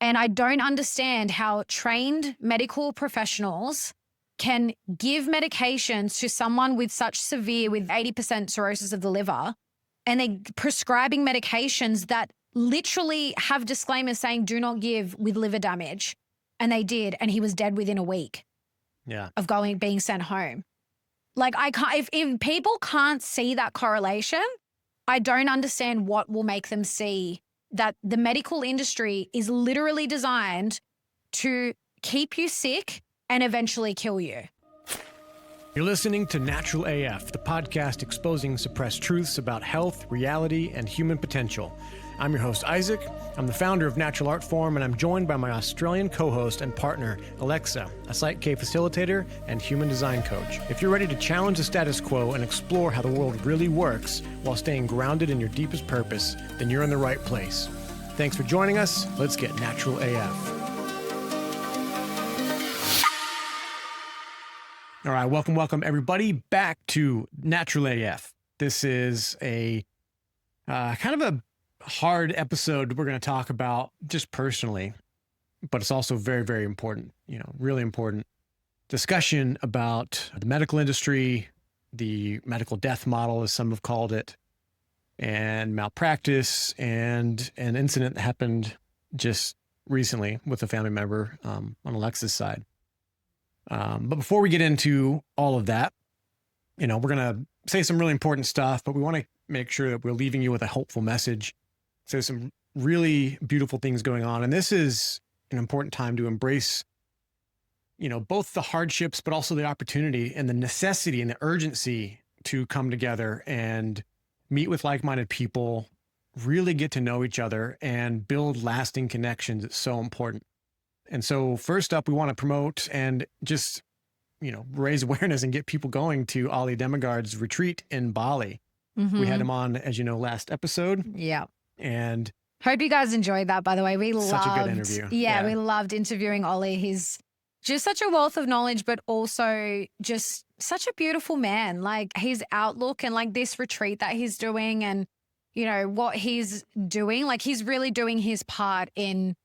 And I don't understand how trained medical professionals can give medications to someone with such severe, with 80% cirrhosis of the liver, and they're prescribing medications that literally have disclaimers saying do not give with liver damage. And they did, and he was dead within a week of being sent home. Like, I can't, if people can't see that correlation, I don't understand what will make them see that the medical industry is literally designed to keep you sick and eventually kill you. You're listening to Natural AF, the podcast exposing suppressed truths about health, reality, and human potential. I'm your host, Isaac. I'm the founder of Natural Art Form, and I'm joined by my Australian co-host and partner, Alexa, a Site K facilitator and human design coach. If you're ready to challenge the status quo and explore how the world really works while staying grounded in your deepest purpose, then you're in the right place. Thanks for joining us. Let's get Natural AF. All right, welcome everybody back to Natural AF. This is a kind of a hard episode we're going to talk about just personally, but it's also very, very important, really important discussion about the medical industry, the medical death model, as some have called it, and malpractice, and an incident that happened just recently with a family member on Alexa's side. But before we get into all of that, we're going to say some really important stuff, but we want to make sure that we're leaving you with a hopeful message. So there's some really beautiful things going on. And this is an important time to embrace, both the hardships, but also the opportunity and the necessity and the urgency to come together and meet with like-minded people, really get to know each other and build lasting connections. It's so important. And so first up, we want to promote and just, raise awareness and get people going to Ole Dammegard's retreat in Bali. Mm-hmm. We had him on, as you know, last episode. Yeah. And hope you guys enjoyed that, by the way. Such a good interview. Yeah, we loved interviewing Ole. He's just such a wealth of knowledge, but also just such a beautiful man. Like, his outlook and like this retreat that he's doing and, what he's doing, like he's really doing his part in,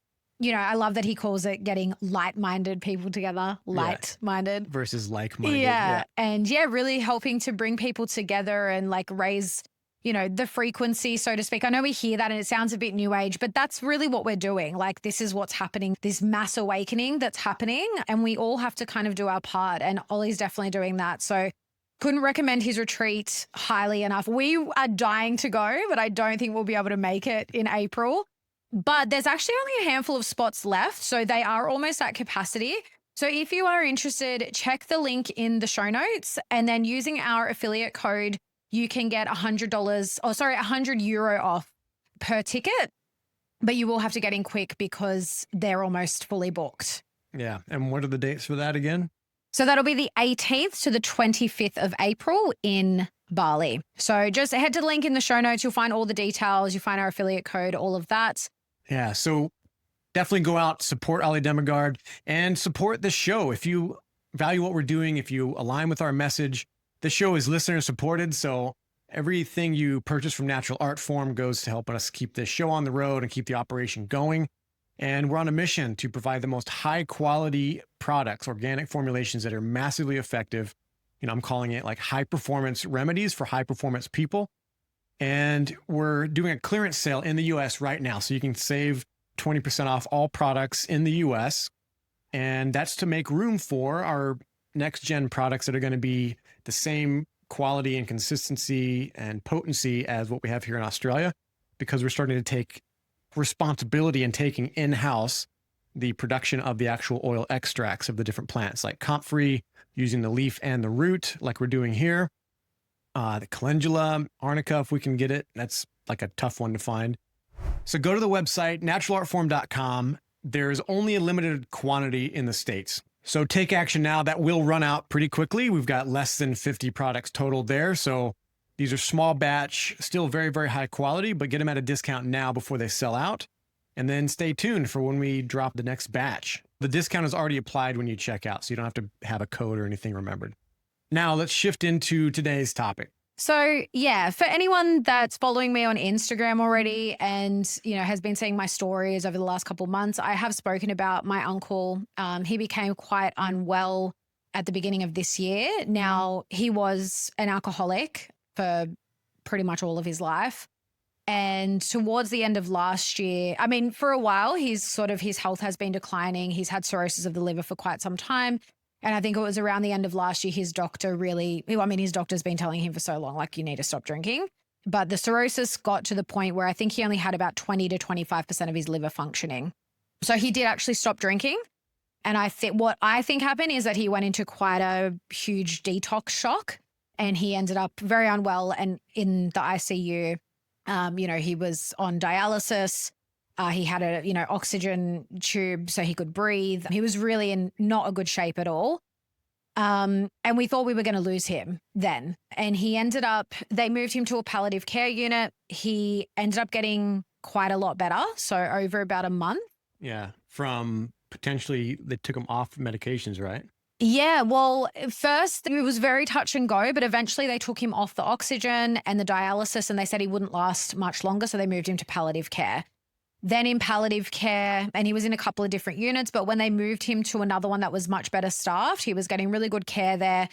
I love that he calls it getting light-minded people together, light-minded. Versus like-minded. Yeah. And really helping to bring people together and like raise, the frequency, so to speak. I know we hear that and it sounds a bit new age, but that's really what we're doing. Like, this is what's happening, this mass awakening that's happening, and we all have to kind of do our part. And Ollie's definitely doing that. So couldn't recommend his retreat highly enough. We are dying to go, but I don't think we'll be able to make it in April. But there's actually only a handful of spots left, so they are almost at capacity. So if you are interested, check the link in the show notes, and then using our affiliate code, you can get €100 off per ticket, but you will have to get in quick because they're almost fully booked. Yeah. And what are the dates for that again? So that'll be the 18th to the 25th of April in Bali. So just head to the link in the show notes. You'll find all the details. You'll find our affiliate code, all of that. Yeah. So definitely go out, support Ole Dammegard, and support the show. If you value what we're doing, if you align with our message, the show is listener supported. So everything you purchase from Natural Art Form goes to help us keep this show on the road and keep the operation going. And we're on a mission to provide the most high quality products, organic formulations that are massively effective. I'm calling it like high performance remedies for high performance people. And we're doing a clearance sale in the US right now. So you can save 20% off all products in the US. And that's to make room for our next gen products that are going to be the same quality and consistency and potency as what we have here in Australia, because we're starting to take responsibility in taking in-house the production of the actual oil extracts of the different plants, like comfrey, using the leaf and the root, like we're doing here. The calendula, arnica, if we can get it. That's like a tough one to find. So go to the website, naturalartform.com. There's only a limited quantity in the States. So take action now. That will run out pretty quickly. We've got less than 50 products total there. So these are small batch, still very, very high quality, but get them at a discount now before they sell out. And then stay tuned for when we drop the next batch. The discount is already applied when you check out, so you don't have to have a code or anything remembered. Now let's shift into today's topic. So yeah, for anyone that's following me on Instagram already and, has been seeing my stories over the last couple of months, I have spoken about my uncle. He became quite unwell at the beginning of this year. Now, he was an alcoholic for pretty much all of his life. And towards the end of last year, I mean, for a while, his health has been declining. He's had cirrhosis of the liver for quite some time. And I think it was around the end of last year, his doctor's been telling him for so long, like, you need to stop drinking. But the cirrhosis got to the point where I think he only had about 20 to 25% of his liver functioning. So he did actually stop drinking. And what I think happened is that he went into quite a huge detox shock and he ended up very unwell and in the ICU. He was on dialysis. He had a, oxygen tube so he could breathe. He was really in not a good shape at all. And we thought we were going to lose him then. And they moved him to a palliative care unit. He ended up getting quite a lot better. So over about a month. Yeah. From potentially they took him off medications, right? Yeah, well, first it was very touch and go, but eventually they took him off the oxygen and the dialysis and they said he wouldn't last much longer. So they moved him to palliative care. Then in palliative care, and he was in a couple of different units, but when they moved him to another one that was much better staffed, he was getting really good care there.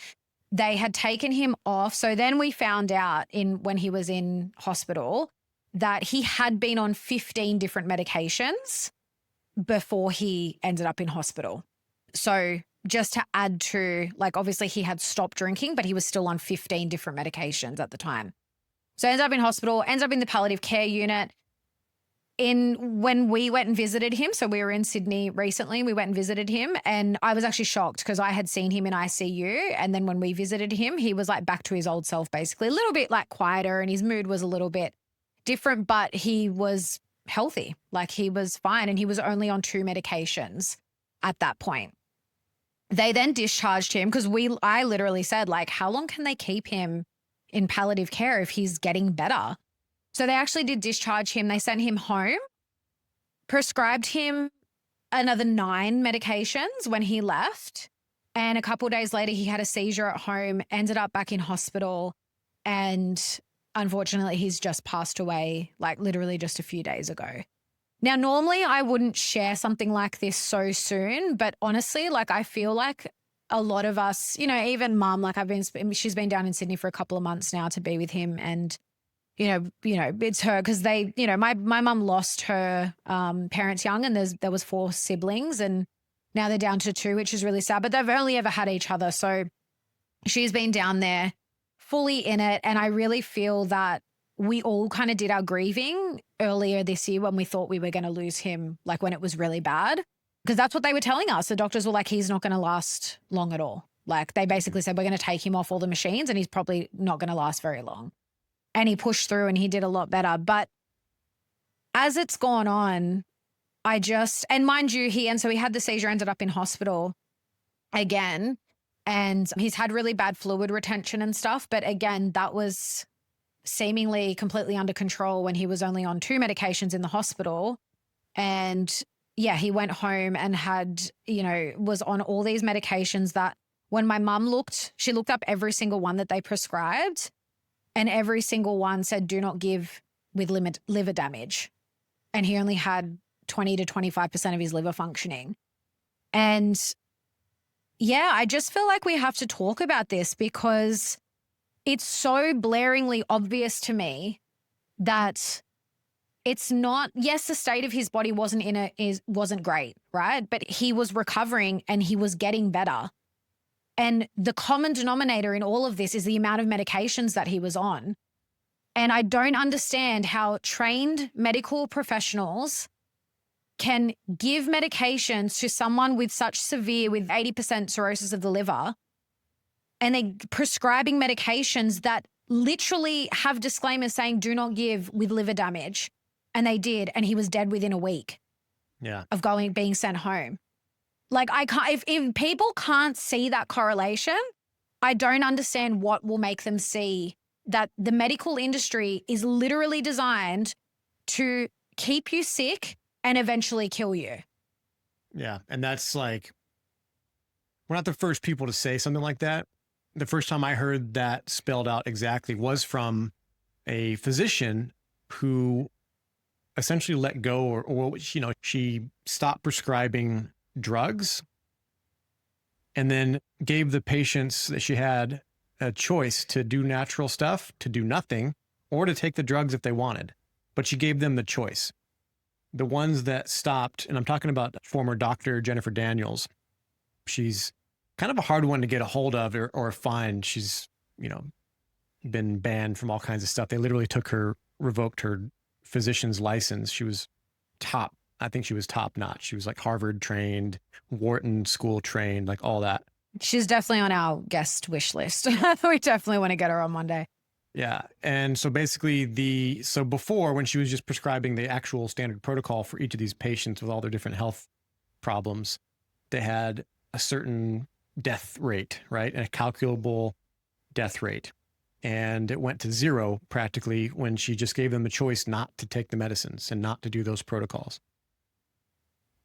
They had taken him off. So then we found out when he was in hospital that he had been on 15 different medications before he ended up in hospital. So just to add to, obviously he had stopped drinking, but he was still on 15 different medications at the time. So ends up in hospital, ends up in the palliative care unit. When we went and visited him, so we were in Sydney recently, we went and visited him and I was actually shocked because I had seen him in ICU. And then when we visited him, he was back to his old self, basically a little bit quieter and his mood was a little bit different, but he was healthy. He was fine. And he was only on 2 medications at that point. They then discharged him because I literally said, how long can they keep him in palliative care if he's getting better? So they actually did discharge him. They sent him home, prescribed him another 9 medications when he left. And a couple of days later, he had a seizure at home, ended up back in hospital. And unfortunately, he's just passed away, literally just a few days ago. Now, normally I wouldn't share something like this so soon, but honestly, I feel like a lot of us, even mum, she's been down in Sydney for a couple of months now to be with him. And, it's her because my mum lost her parents young and there was 4 siblings and now they're down to 2, which is really sad, but they've only ever had each other. So she's been down there fully in it. And I really feel that we all kind of did our grieving earlier this year when we thought we were going to lose him, when it was really bad, because that's what they were telling us. The doctors were he's not going to last long at all. They basically said, we're going to take him off all the machines and he's probably not going to last very long. And he pushed through and he did a lot better. But as it's gone on, and mind you, he had the seizure, ended up in hospital again. And he's had really bad fluid retention and stuff. But again, that was seemingly completely under control when he was only on 2 medications in the hospital. And yeah, he went home and was on all these medications that when my mum she looked up every single one that they prescribed and every single one said, do not give with liver damage. And he only had 20 to 25% of his liver functioning. And yeah, I just feel like we have to talk about this because it's so blaringly obvious to me that it's not, yes, the state of his body wasn't great, right? But he was recovering and he was getting better. And the common denominator in all of this is the amount of medications that he was on. And I don't understand how trained medical professionals can give medications to someone with such severe, with 80% cirrhosis of the liver, and they're prescribing medications that literally have disclaimers saying do not give with liver damage. And they did, and he was dead within a week of being sent home. If people can't see that correlation, I don't understand what will make them see that the medical industry is literally designed to keep you sick and eventually kill you. Yeah. And that's we're not the first people to say something like that. the first time I heard that spelled out exactly was from a physician who essentially let go or she stopped prescribing drugs and then gave the patients that she had a choice to do natural stuff, to do nothing, or to take the drugs if they wanted. But she gave them the choice. The ones that stopped, and I'm talking about former Dr. Jennifer Daniels. She's kind of a hard one to get a hold of or find. She's, been banned from all kinds of stuff. They literally revoked her physician's license. She was I think she was top notch. She was like Harvard trained, Wharton school trained, like all that. She's definitely on our guest wish list. We definitely want to get her on one day. Yeah. And so basically so before, when she was just prescribing the actual standard protocol for each of these patients with all their different health problems, they had a certain death rate, right? And a calculable death rate. And it went to 0 practically when she just gave them the choice not to take the medicines and not to do those protocols.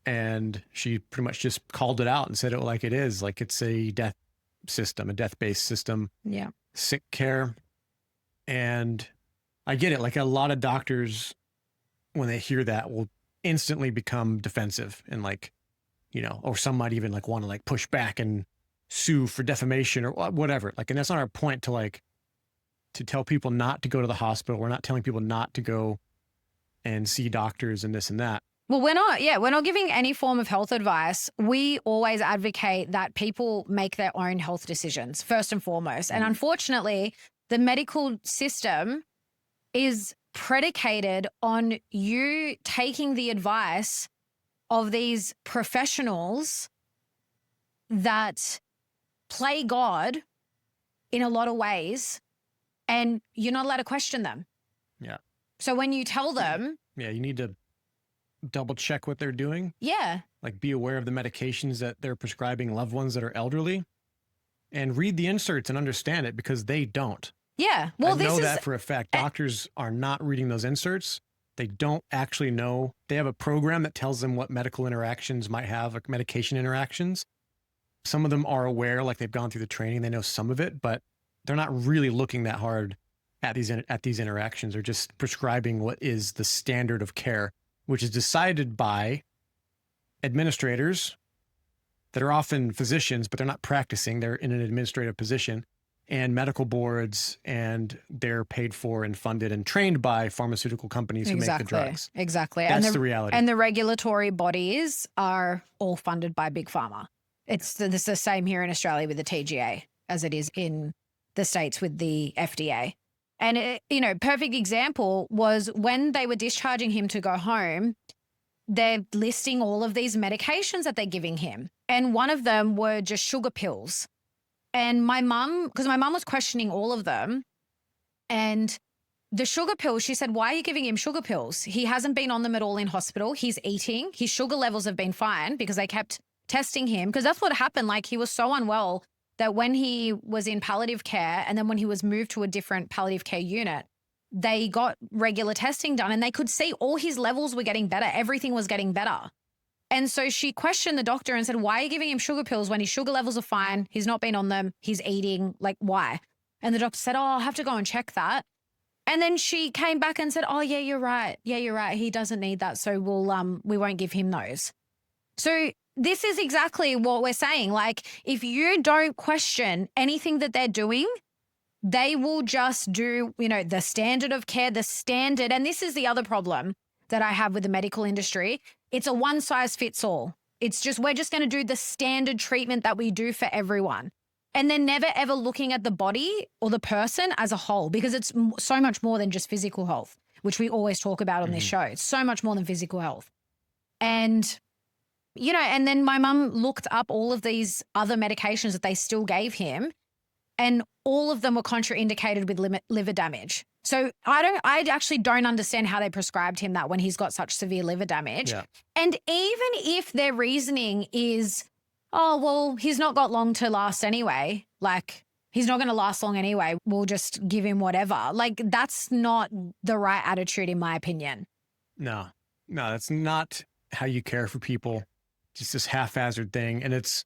And she pretty much just called it out and said it like it is, like it's a death system, a death-based system. Yeah. Sick care. And I get it. Like a lot of doctors, when they hear that, will instantly become defensive and or some might even want to push back and sue for defamation or whatever. And that's not our point to tell people not to go to the hospital. We're not telling people not to go and see doctors and this and that. Well, we're not giving any form of health advice. We always advocate that people make their own health decisions first and foremost. And unfortunately, the medical system is predicated on you taking the advice of these professionals that play God in a lot of ways, and you're not allowed to question them. Yeah. So when you tell them... Yeah, you need to double check what they're doing. Yeah. Be aware of the medications that they're prescribing loved ones that are elderly, and read the inserts and understand it, because they don't. Yeah. Well, I know that for a fact. Doctors are not reading those inserts. They don't actually know. They have a program that tells them what medical interactions might have, like medication interactions. Some of them are aware, they've gone through the training, they know some of it, but they're not really looking that hard at these interactions. They're just prescribing what is the standard of care, which is decided by administrators that are often physicians, but they're not practicing. They're in an administrative position, and medical boards, and they're paid for and funded and trained by pharmaceutical companies who make the drugs. Exactly. That's the reality. And the regulatory bodies are all funded by Big Pharma. It's the same here in Australia with the TGA as it is in the States with the FDA. And, perfect example was when they were discharging him to go home, they're listing all of these medications that they're giving him. And one of them were just sugar pills. And because my mum was questioning all of them, and the sugar pills, she said, why are you giving him sugar pills? He hasn't been on them at all in hospital. He's eating. His sugar levels have been fine, because they kept testing him. Because that's what happened. He was so unwell that when he was in palliative care, and then when he was moved to a different palliative care unit, they got regular testing done, and they could see all his levels were getting better. Everything was getting better. And so she questioned the doctor and said, why are you giving him sugar pills when his sugar levels are fine? He's not been on them. He's eating. Why? And the doctor said, I'll have to go and check that. And then she came back and said, oh, yeah, you're right. Yeah, you're right. He doesn't need that. So we won't give him those. So this is exactly what we're saying. If you don't question anything that they're doing, they will just do, the standard of care, and this is the other problem that I have with the medical industry. It's a one size fits all. It's just, we're just going to do the standard treatment that we do for everyone. And they're never ever looking at the body or the person as a whole, because it's so much more than just physical health, which we always talk about on this show. It's so much more than physical health. And and then my mum looked up all of these other medications that they still gave him, and all of them were contraindicated with liver damage. So I actually don't understand how they prescribed him that when he's got such severe liver damage. Yeah. And even if their reasoning is, oh, well, he's not got long to last anyway, he's not going to last long anyway, we'll just give him whatever. That's not the right attitude, in my opinion. No, that's not how you care for people. Just this haphazard thing. And it's,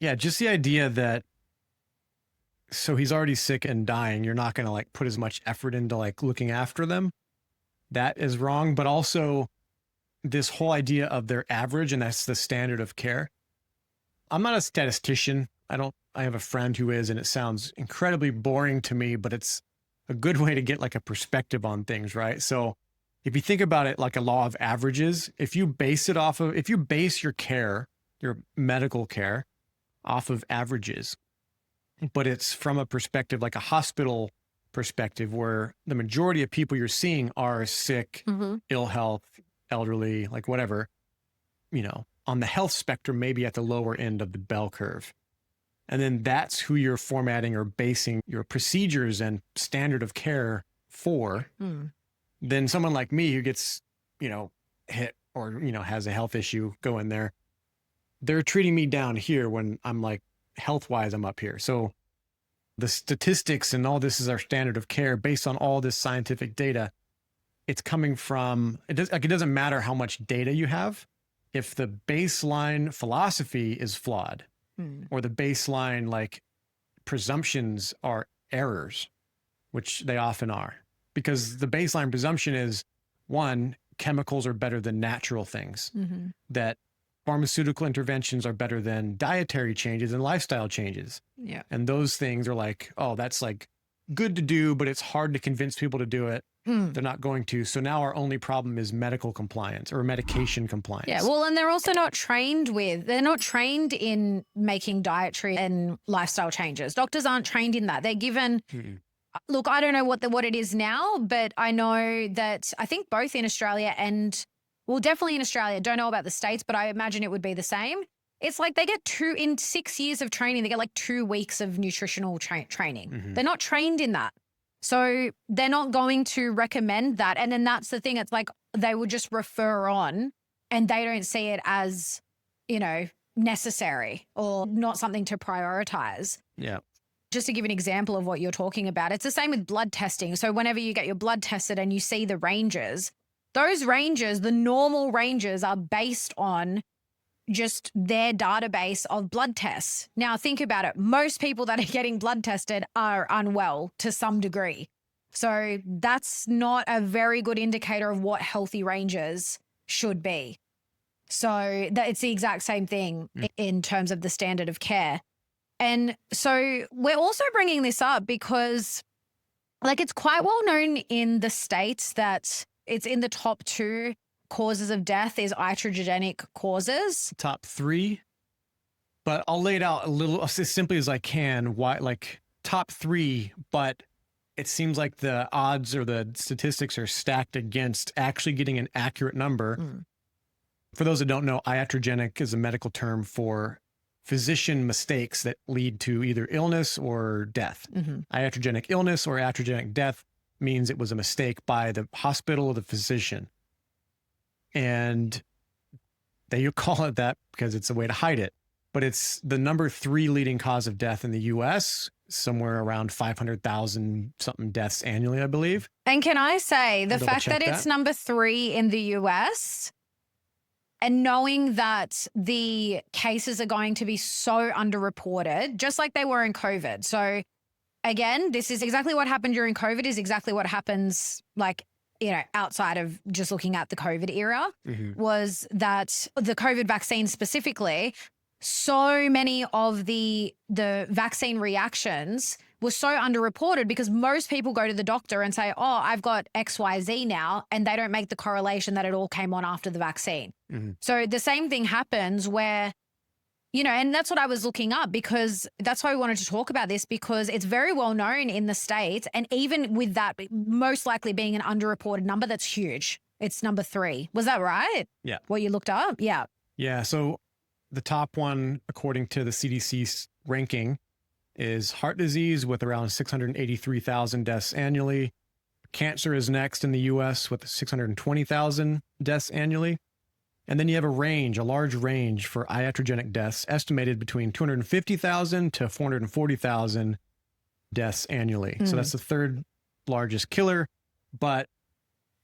just the idea that So he's already sick and dying. You're not going to like put as much effort into like looking after them. That is wrong. But also this whole idea of their average, and that's the standard of care. I'm not a statistician. I have a friend who is, and it sounds incredibly boring to me, but it's a good way to get like a perspective on things, right? So if you think about it like a law of averages, if you base your care, your medical care off of averages, but it's from a perspective like a hospital perspective where the majority of people you're seeing are sick, ill health, elderly, like whatever, on the health spectrum, maybe at the lower end of the bell curve. And then that's who you're formatting or basing your procedures and standard of care for. Then someone like me who gets, hit or, has a health issue go in there, they're treating me down here when I'm like, health-wise, I'm up here. So the statistics and all this is our standard of care based on all this scientific data. It's coming from, it doesn't matter how much data you have. If the baseline philosophy is flawed or the baseline like presumptions are errors, which they often are, because the baseline presumption is one, chemicals are better than natural things, that pharmaceutical interventions are better than dietary changes and lifestyle changes. Yeah. And those things are like, oh, that's like good to do, but it's hard to convince people to do it. They're not going to. So now our only problem is medical compliance or medication compliance. Yeah. Well, and they're also not trained in making dietary and lifestyle changes. Doctors aren't trained in that. They're given, look, I don't know what it is now, but I know that I think both in Australia and, well, definitely in Australia, don't know about the States, but I imagine it would be the same. It's like they get in 6 years of training, they get like 2 weeks of nutritional training. They're not trained in that. So they're not going to recommend that. And then that's the thing. It's like they would just refer on and they don't see it as, necessary or not something to prioritize. Yeah. Just to give an example of what you're talking about, it's the same with blood testing. So whenever you get your blood tested and you see the ranges, those ranges, the normal ranges are based on just their database of blood tests. Now think about it. Most people that are getting blood tested are unwell to some degree. So that's not a very good indicator of what healthy ranges should be. So it's the exact same thing in terms of the standard of care. And so we're also bringing this up because it's quite well known in the States that it's in the top 2 causes of death is iatrogenic causes. Top 3, but I'll lay it out a little as simply as I can. Why, top 3, but it seems like the odds or the statistics are stacked against actually getting an accurate number. For those that don't know, iatrogenic is a medical term for physician mistakes that lead to either illness or death. Iatrogenic illness or iatrogenic death means it was a mistake by the hospital or the physician. And they call it that because it's a way to hide it. But it's the number 3 leading cause of death in the US, somewhere around 500,000 something deaths annually, I believe. And can I say the fact that it's number 3 in the US and knowing that the cases are going to be so underreported, just like they were in COVID. So again, this is exactly what happened during COVID is exactly what happens outside of just looking at the COVID era, was that the COVID vaccine specifically, so many of the vaccine reactions were so underreported because most people go to the doctor and say, oh, I've got XYZ now, and they don't make the correlation that it all came on after the vaccine. So the same thing happens where, and that's what I was looking up because that's why we wanted to talk about this because it's very well known in the States. And even with that, most likely being an underreported number, that's huge. It's number 3. Was that right? Yeah. What you looked up? Yeah. Yeah. So the top one, according to the CDC's ranking, is heart disease with around 683,000 deaths annually. Cancer is next in the US with 620,000 deaths annually. And then you have a large range for iatrogenic deaths, estimated between 250,000 to 440,000 deaths annually. So that's the 3rd largest killer. But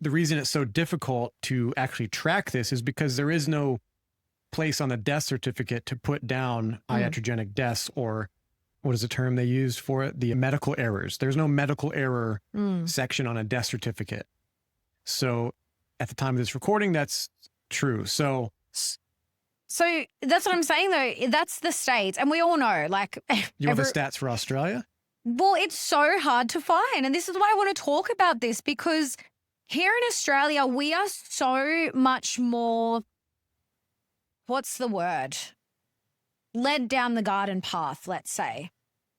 the reason it's so difficult to actually track this is because there is no place on the death certificate to put down iatrogenic deaths or what is the term they used for it? The medical errors. There's no medical error section on a death certificate. So at the time of this recording, that's true. So that's what I'm saying, though. That's the States. And we all know, like... You want the stats for Australia? Well, it's so hard to find. And this is why I want to talk about this, because here in Australia, we are so much more... What's the word? Led down the garden path, let's say.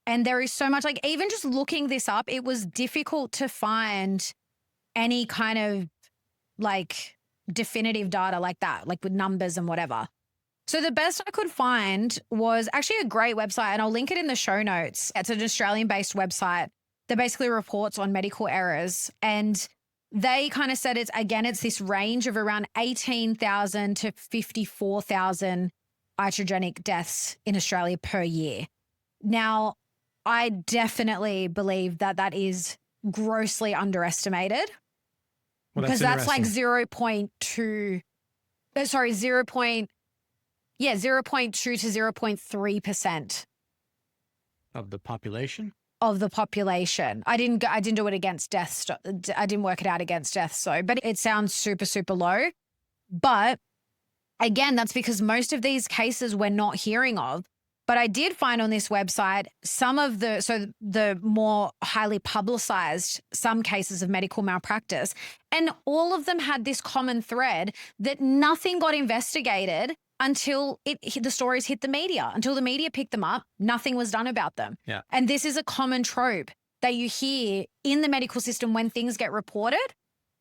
And there is so much, like, even just looking this up, it was difficult to find any kind of, like, definitive data like that, like with numbers and whatever. So the best I could find was actually a great website, and I'll link it in the show notes. It's an Australian-based website that basically reports on medical errors. And they kind of said it's this range of around 18,000 to 54,000 iatrogenic deaths in Australia per year. Now, I definitely believe that is grossly underestimated. Well, because that's like 0.2 to 0.3% of the population. Of the population. I didn't do it against deaths. I didn't work it out against deaths. But it sounds super, super low. But again, that's because most of these cases we're not hearing of. But I did find on this website some of the more highly publicized, some cases of medical malpractice, and all of them had this common thread that nothing got investigated until the stories hit the media. Until the media picked them up, nothing was done about them. Yeah. And this is a common trope that you hear in the medical system when things get reported.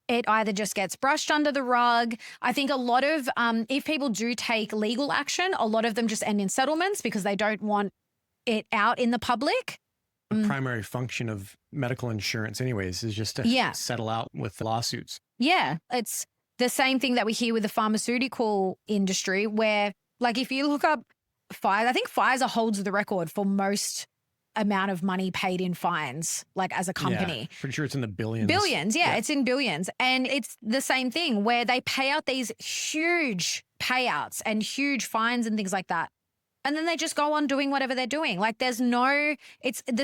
It either just gets brushed under the rug. I think a lot of, if people do take legal action, a lot of them just end in settlements because they don't want it out in the public. The primary function of medical insurance anyways is just to settle out with lawsuits. Yeah. It's the same thing that we hear with the pharmaceutical industry where, like, if you look up Pfizer, I think Pfizer holds the record for most amount of money paid in fines, like as a company. Yeah, pretty sure it's in the billions. Billions, yeah, it's in billions. And it's the same thing where they pay out these huge payouts and huge fines and things like that. And then they just go on doing whatever they're doing. Like the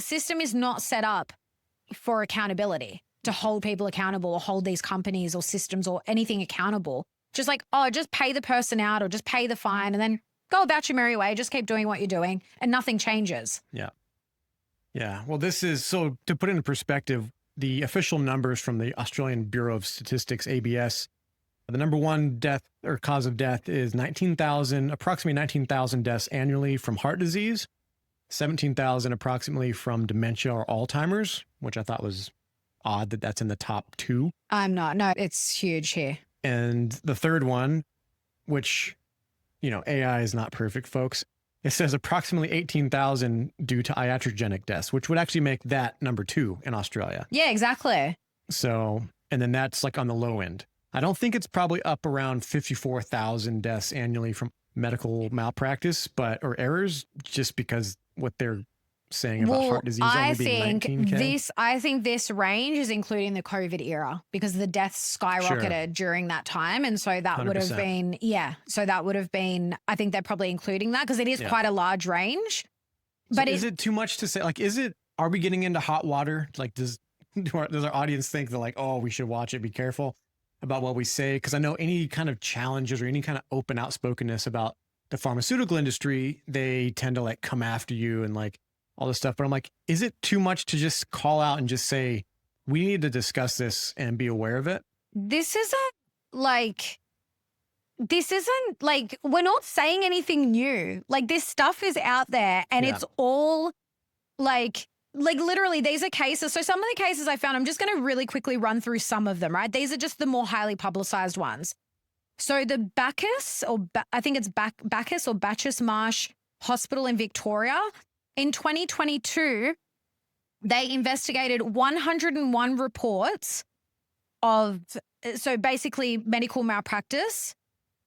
system is not set up for accountability, to hold people accountable or hold these companies or systems or anything accountable. Just like, just pay the person out or just pay the fine and then go about your merry way. Just keep doing what you're doing and nothing changes. Yeah. Yeah. Well, so to put it in perspective, the official numbers from the Australian Bureau of Statistics, ABS, the number one death or cause of death is approximately 19,000 deaths annually from heart disease, 17,000 approximately from dementia or Alzheimer's, which I thought was odd that that's in the top two. No, it's huge here. And the third one, which, AI is not perfect, folks. It says approximately 18,000 due to iatrogenic deaths, which would actually make that number two in Australia. Yeah, exactly. So, and then that's like on the low end. I don't think it's probably up around 54,000 deaths annually from medical malpractice, or errors, just because what they're saying about heart disease only being 19K. I think this range is including the COVID era because the deaths skyrocketed during that time. And so that 100%. would have been, I think they're probably including that because it is quite a large range. But is it too much to say? Like, are we getting into hot water? Like, does our audience think they're like, oh, we should watch it, be careful about what we say? Because I know any kind of challenges or any kind of open outspokenness about the pharmaceutical industry, they tend to like come after you and like all this stuff. But I'm like, is it too much to just call out and just say, we need to discuss this and be aware of it? This isn't like, we're not saying anything new. Like this stuff is out there and it's all like literally these are cases. So some of the cases I found, I'm just going to really quickly run through some of them, right? These are just the more highly publicized ones. So the Bacchus or Bacchus Marsh Hospital in Victoria, in 2022, they investigated 101 reports of, so basically medical malpractice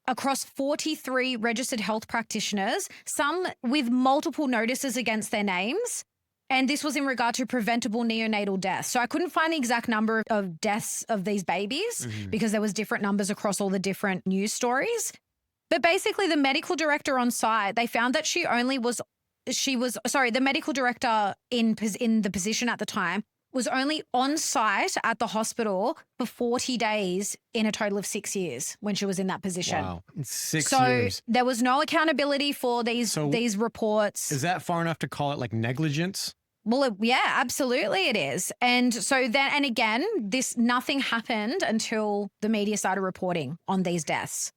across 43 registered health practitioners, some with multiple notices against their names. And this was in regard to preventable neonatal deaths. So I couldn't find the exact number of deaths of these babies because there was different numbers across all the different news stories. But basically the medical director on site, they found that she only was the medical director in the position at the time was only on site at the hospital for 40 days in a total of 6 years when she was in that position. Wow. 6 years. So there was no accountability for these reports. Is that far enough to call it like negligence? Well, yeah, absolutely it is. And so then, and again, nothing happened until the media started reporting on these deaths.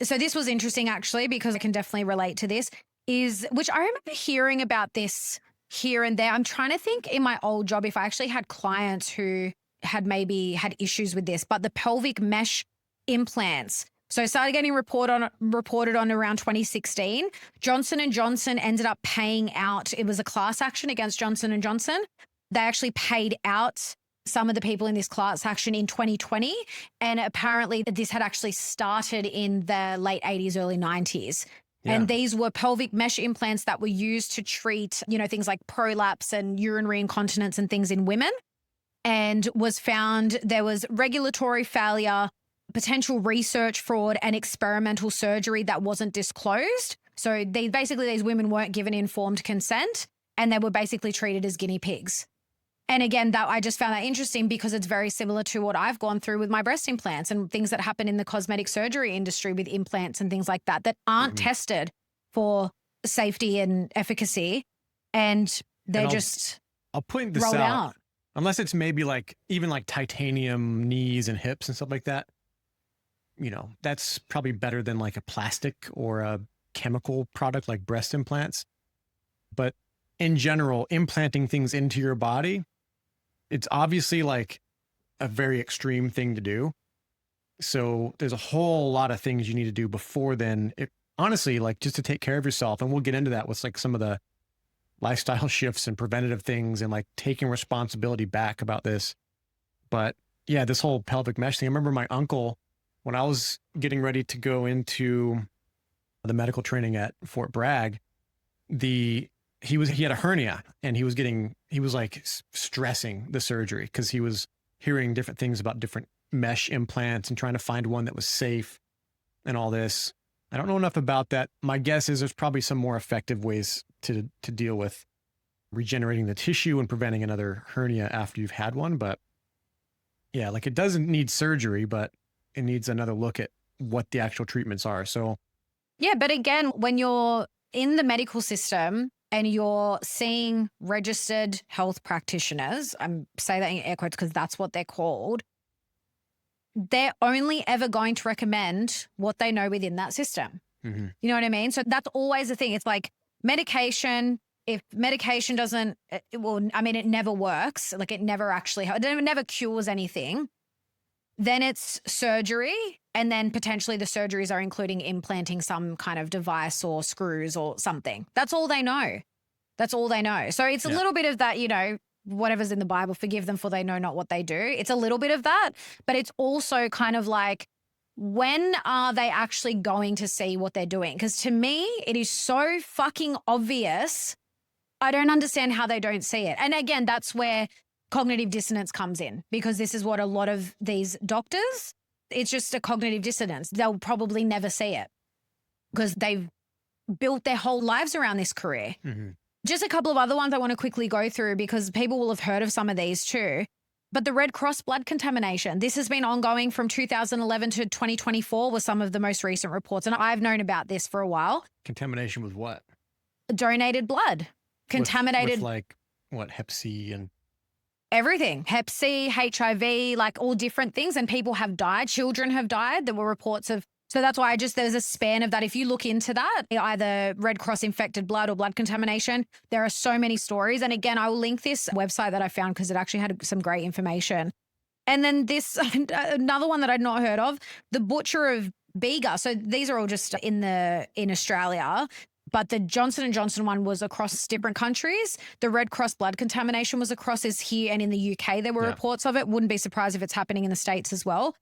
So this was interesting actually, because I can definitely relate to this, which I remember hearing about this here and there. I'm trying to think in my old job if I actually had clients who had maybe had issues with this, but the pelvic mesh implants. So I started getting reported on around 2016. Johnson & Johnson ended up paying out. It was a class action against Johnson & Johnson. They actually paid out some of the people in this class action in 2020. And apparently this had actually started in the late 80s, early 90s. Yeah. And these were pelvic mesh implants that were used to treat, things like prolapse and urinary incontinence and things in women. And was found there was regulatory failure, potential research fraud, and experimental surgery that wasn't disclosed. So these women weren't given informed consent, and they were basically treated as guinea pigs. And again, I just found that interesting because it's very similar to what I've gone through with my breast implants and things that happen in the cosmetic surgery industry with implants and things like that aren't tested for safety and efficacy. And I'll point this out. Unless it's maybe even titanium knees and hips and stuff like that. That's probably better than like a plastic or a chemical product like breast implants. But in general, implanting things into your body, it's obviously like a very extreme thing to do. So there's a whole lot of things you need to do before then. Honestly, just to take care of yourself. And we'll get into that with some of the lifestyle shifts and preventative things and taking responsibility back about this. But yeah, this whole pelvic mesh thing. I remember my uncle, when I was getting ready to go into the medical training at Fort Bragg, he had a hernia and he was stressing the surgery because he was hearing different things about different mesh implants and trying to find one that was safe and all this. I don't know enough about that. My guess is there's probably some more effective ways to deal with regenerating the tissue and preventing another hernia after you've had one. But yeah, it doesn't need surgery, but it needs another look at what the actual treatments are. So yeah, but again, when you're in the medical system and you're seeing registered health practitioners, I'm saying that in air quotes because that's what they're called, they're only ever going to recommend what they know within that system. Mm-hmm. You know what I mean? So that's always the thing. It's like medication. If medication doesn't, it never works. It never cures anything. Then it's surgery. And then potentially the surgeries are including implanting some kind of device or screws or something. That's all they know. So it's a little bit of that, whatever's in the Bible, forgive them for they know not what they do. It's a little bit of that, but it's also kind of when are they actually going to see what they're doing? Because to me, it is so fucking obvious. I don't understand how they don't see it. And again, that's where cognitive dissonance comes in, because this is what a lot of these doctors, it's just a cognitive dissonance. They'll probably never see it because they've built their whole lives around this career. Mm-hmm. Just a couple of other ones I want to quickly go through because people will have heard of some of these too. But the Red Cross blood contamination, this has been ongoing from 2011 to 2024 was some of the most recent reports. And I've known about this for a while. Contamination with what? Donated blood. Contaminated. With what, Hep C and? Everything. Hep C, HIV, all different things. And people have died. Children have died. There were reports of. So that's why there's a span of that. If you look into that, either Red Cross infected blood or blood contamination, there are so many stories. And again, I will link this website that I found because it actually had some great information. And then another one that I'd not heard of, the butcher of Bega. So these are all just in Australia. But the Johnson & Johnson one was across different countries. The Red Cross blood contamination was across here and in the UK. There were reports of it. Wouldn't be surprised if it's happening in the States as well.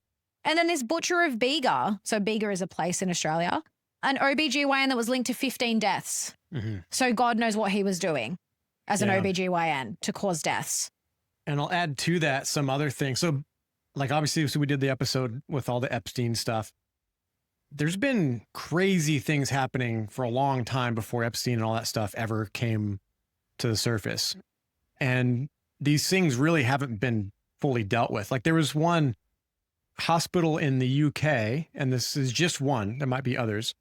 And then this butcher of Bega. So Bega is a place in Australia. An OBGYN that was linked to 15 deaths. Mm-hmm. So God knows what he was doing as an OBGYN to cause deaths. And I'll add to that some other things. So obviously, we did the episode with all the Epstein stuff. there's been crazy things happening for a long time before Epstein and all that stuff ever came to the surface. And these things really haven't been fully dealt with. Like there was one hospital in the UK, and this is just one, there might be others,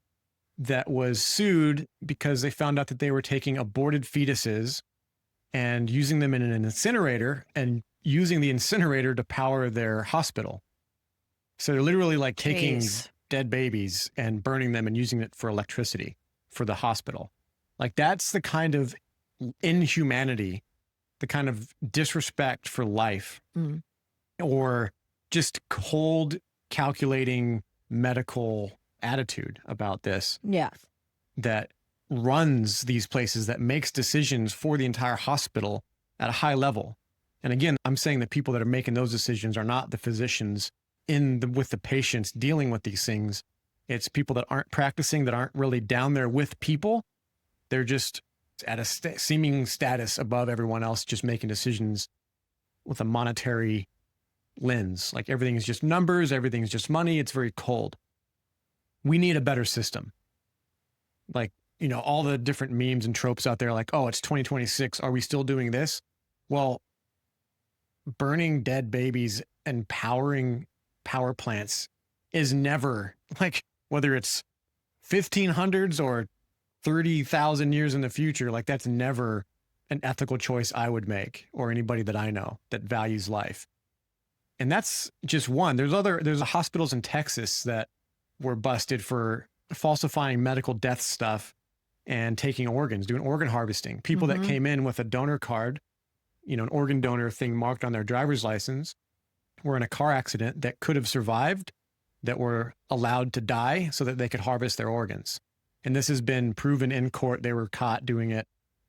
that was sued because they found out that they were taking aborted fetuses and using them in an incinerator and using the incinerator to power their hospital. So they're literally like taking dead babies and burning them and using it for electricity for the hospital. Like that's the kind of inhumanity, the kind of disrespect for life, or just cold, calculating medical attitude about this. Yeah. That runs these places, that makes decisions for the entire hospital at a high level. And again, I'm saying that people that are making those decisions are not the physicians with the patients dealing with these things. It's people that aren't practicing, that aren't really down there with people. They're just at a seeming status above everyone else, just making decisions with a monetary lens. Like everything is just numbers, everything's just money. It's very cold. We need a better system. Like, you know, all the different memes and tropes out there, like, oh, it's 2026. Are we still doing this? Well, burning dead babies and powering power plants is never, like, whether it's 1500s or 30,000 years in the future, like that's never an ethical choice I would make, or anybody that I know that values life. And that's just one. There's hospitals in Texas that were busted for falsifying medical death stuff and taking organs, doing organ harvesting. People that came in with a donor card, you know, an organ donor thing marked on their driver's license, were in a car accident that could have survived, that were allowed to die so that they could harvest their organs. And this has been proven in court. They were caught doing it.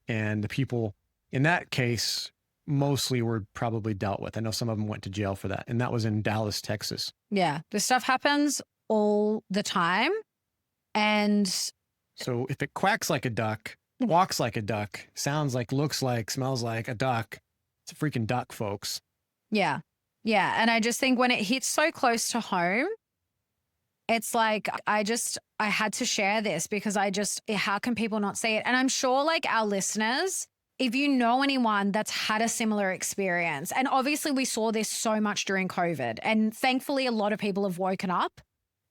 And the people in that case mostly were probably dealt with. I know some of them went to jail for that. And that was in Dallas, Texas. Yeah. This stuff happens all the time. And so if it quacks like a duck, walks like a duck, sounds like, looks like, smells like a duck, it's a freaking duck, folks. Yeah. Yeah. And I just think when it hits so close to home, it's like, I had to share this because how can people not see it? And I'm sure like our listeners, if you know anyone that's had a similar experience, and obviously we saw this so much during COVID, and thankfully a lot of people have woken up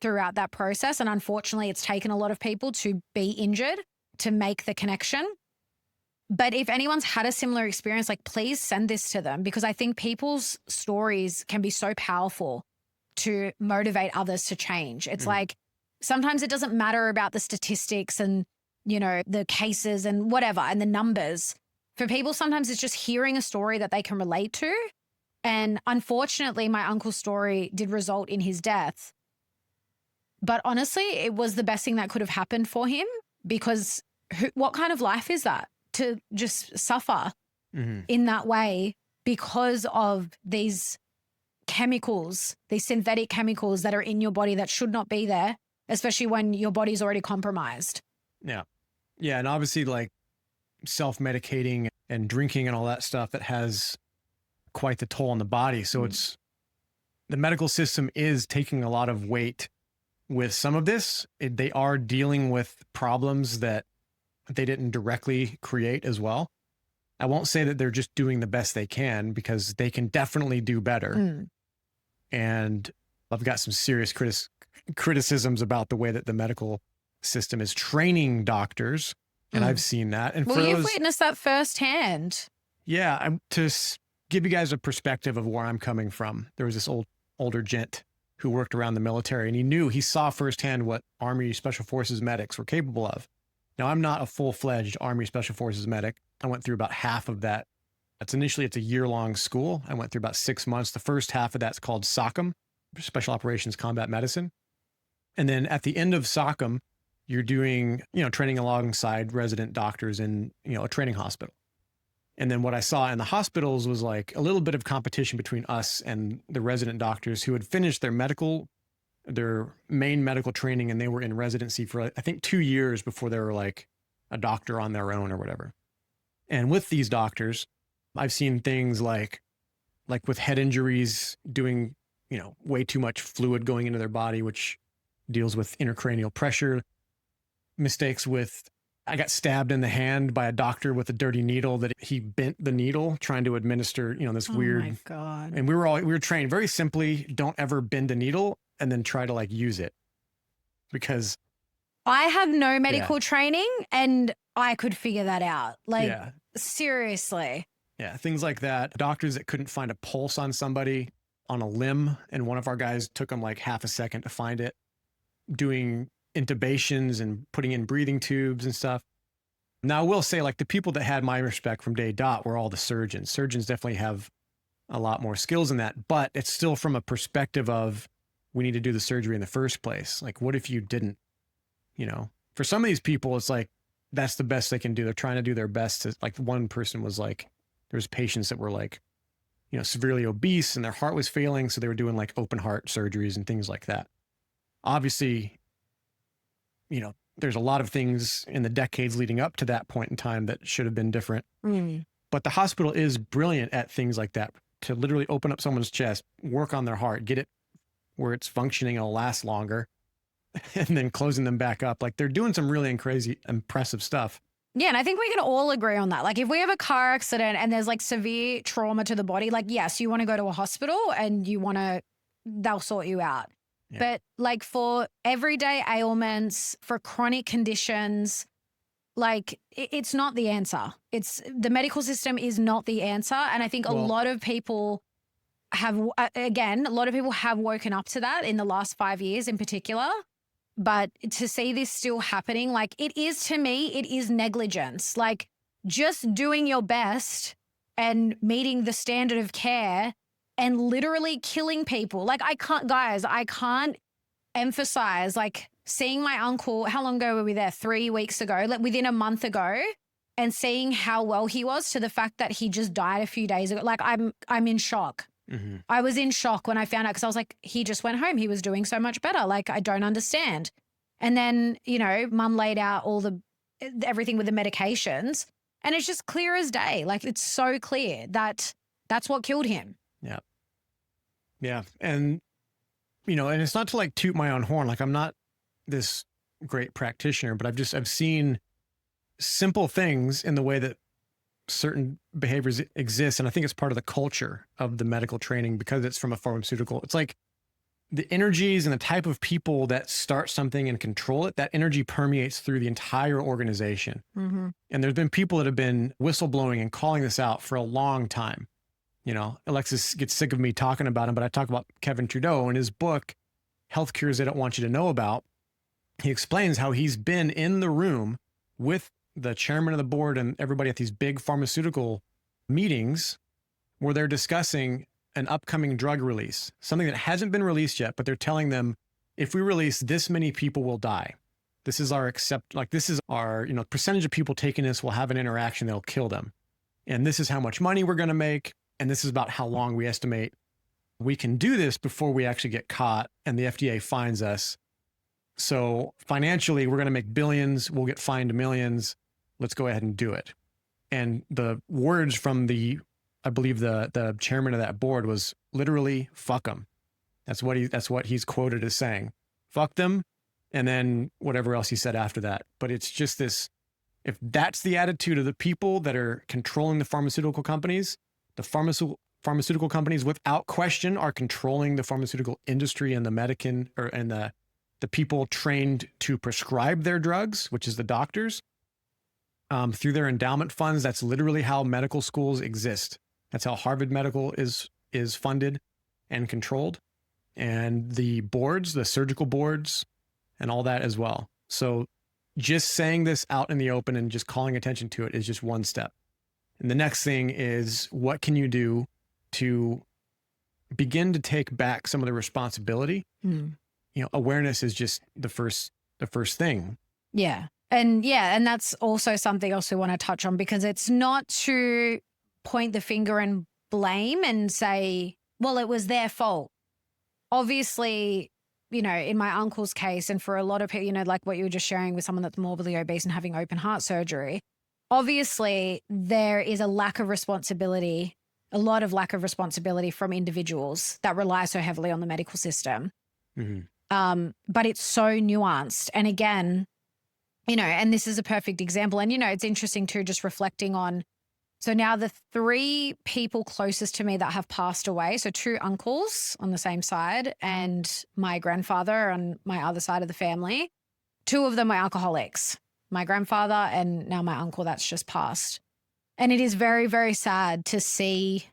throughout that process. And unfortunately, it's taken a lot of people to be injured to make the connection. But if anyone's had a similar experience, like please send this to them, because I think people's stories can be so powerful to motivate others to change. It's like, sometimes it doesn't matter about the statistics and, you know, the cases and whatever, and the numbers. For people, sometimes it's just hearing a story that they can relate to. And unfortunately, my uncle's story did result in his death. But honestly, it was the best thing that could have happened for him, because what kind of life is that, to just suffer in that way because of these chemicals, these synthetic chemicals that are in your body that should not be there, especially when your body's already compromised. Yeah. Yeah. And obviously like self-medicating and drinking and all that stuff, that has quite the toll on the body. So the medical system is taking a lot of weight with some of this. They are dealing with problems that they didn't directly create as well. I won't say that they're just doing the best they can, because they can definitely do better. And I've got some serious criticisms about the way that the medical system is training doctors. And I've seen that. And you've witnessed that firsthand. Yeah. To give you guys a perspective of where I'm coming from, there was this older gent who worked around the military, and he saw firsthand what Army Special Forces medics were capable of. Now, I'm not a full-fledged Army Special Forces medic. I went through about half of that. It's a year-long school. I went through about 6 months. The first half of that's called SOCM, Special Operations Combat Medicine. And then at the end of SOCM, you're doing, training alongside resident doctors in, a training hospital. And then what I saw in the hospitals was like a little bit of competition between us and the resident doctors who had finished their main medical training, and they were in residency for, I think, 2 years before they were like a doctor on their own or whatever. And with these doctors, I've seen things like with head injuries, doing, way too much fluid going into their body, which deals with intracranial pressure, mistakes with, I got stabbed in the hand by a doctor with a dirty needle that he bent the needle trying to administer, this weird. Oh my God. And we were trained very simply, don't ever bend a needle and then try to like use it, because I have no medical training and I could figure that out. Like, seriously. Yeah, things like that. Doctors that couldn't find a pulse on somebody on a limb, and one of our guys took them like half a second to find it, doing intubations and putting in breathing tubes and stuff. Now, I will say, like, the people that had my respect from day dot were all the surgeons. Surgeons definitely have a lot more skills in that, but it's still from a perspective of, we need to do the surgery in the first place. Like, what if you didn't, for some of these people, it's like, that's the best they can do. They're trying to do their best to, like, one person was like, there's patients that were like, severely obese and their heart was failing. So they were doing like open heart surgeries and things like that. Obviously, there's a lot of things in the decades leading up to that point in time that should have been different. But the hospital is brilliant at things like that, to literally open up someone's chest, work on their heart, get it where it's functioning, it'll last longer, and then closing them back up. Like, they're doing some really crazy, impressive stuff. Yeah, and I think we can all agree on that. Like, if we have a car accident and there's like severe trauma to the body, like, yes, you want to go to a hospital and they'll sort you out. Yeah. But like, for everyday ailments, for chronic conditions, like, it's not the answer. The medical system is not the answer. And I think a lot of people have woken up to that in the last 5 years in particular. But to see this still happening, like, it is negligence. Like, just doing your best and meeting the standard of care and literally killing people. Like, I can't emphasize, like, seeing my uncle, how long ago were we there? 3 weeks ago, like within a month ago, and seeing how well he was, to the fact that he just died a few days ago. Like, I'm in shock. Mm-hmm. I was in shock when I found out, because I was like, he just went home. He was doing so much better. Like, I don't understand. And then, mum laid out everything with the medications, and it's just clear as day. Like, it's so clear that that's what killed him. Yeah. Yeah. And, and it's not to like toot my own horn. Like, I'm not this great practitioner, but I've seen simple things in the way that certain behaviors exist. And I think it's part of the culture of the medical training, because it's from a pharmaceutical. It's like the energies and the type of people that start something and control it, that energy permeates through the entire organization. Mm-hmm. And there's been people that have been whistleblowing and calling this out for a long time. Alexis gets sick of me talking about him, but I talk about Kevin Trudeau in his book, Health Cures They Don't Want You to Know About. He explains how he's been in the room with the chairman of the board and everybody at these big pharmaceutical meetings where they're discussing an upcoming drug release, something that hasn't been released yet, but they're telling them, if we release, this many people will die. This is our percentage of people taking this will have an interaction that'll kill them. And this is how much money we're going to make. And this is about how long we estimate we can do this before we actually get caught and the FDA fines us. So financially, we're going to make billions. We'll get fined millions. Let's go ahead and do it. And the words from I believe the chairman of that board was literally, fuck them. That's what he's quoted as saying. Fuck them. And then whatever else he said after that. But it's just this, if that's the attitude of the people that are controlling the pharmaceutical companies, the pharmaceutical companies without question are controlling the pharmaceutical industry and the people trained to prescribe their drugs, which is the doctors, through their endowment funds. That's literally how medical schools exist. That's how Harvard Medical is funded and controlled, and the boards, the surgical boards, and all that as well. So just saying this out in the open and just calling attention to it is just one step. And the next thing is, what can you do to begin to take back some of the responsibility? Awareness is just the first thing. Yeah. And that's also something else we want to touch on, because it's not to point the finger and blame and say, well, it was their fault. Obviously, in my uncle's case, and for a lot of people, like what you were just sharing with someone that's morbidly obese and having open heart surgery, obviously there is a lot of lack of responsibility from individuals that rely so heavily on the medical system. Mm-hmm. But it's so nuanced. And again, and this is a perfect example. And, it's interesting too, just reflecting on, so now the 3 people closest to me that have passed away, so 2 uncles on the same side and my grandfather on my other side of the family, 2 of them are alcoholics, my grandfather and now my uncle that's just passed. And it is very, very sad to see,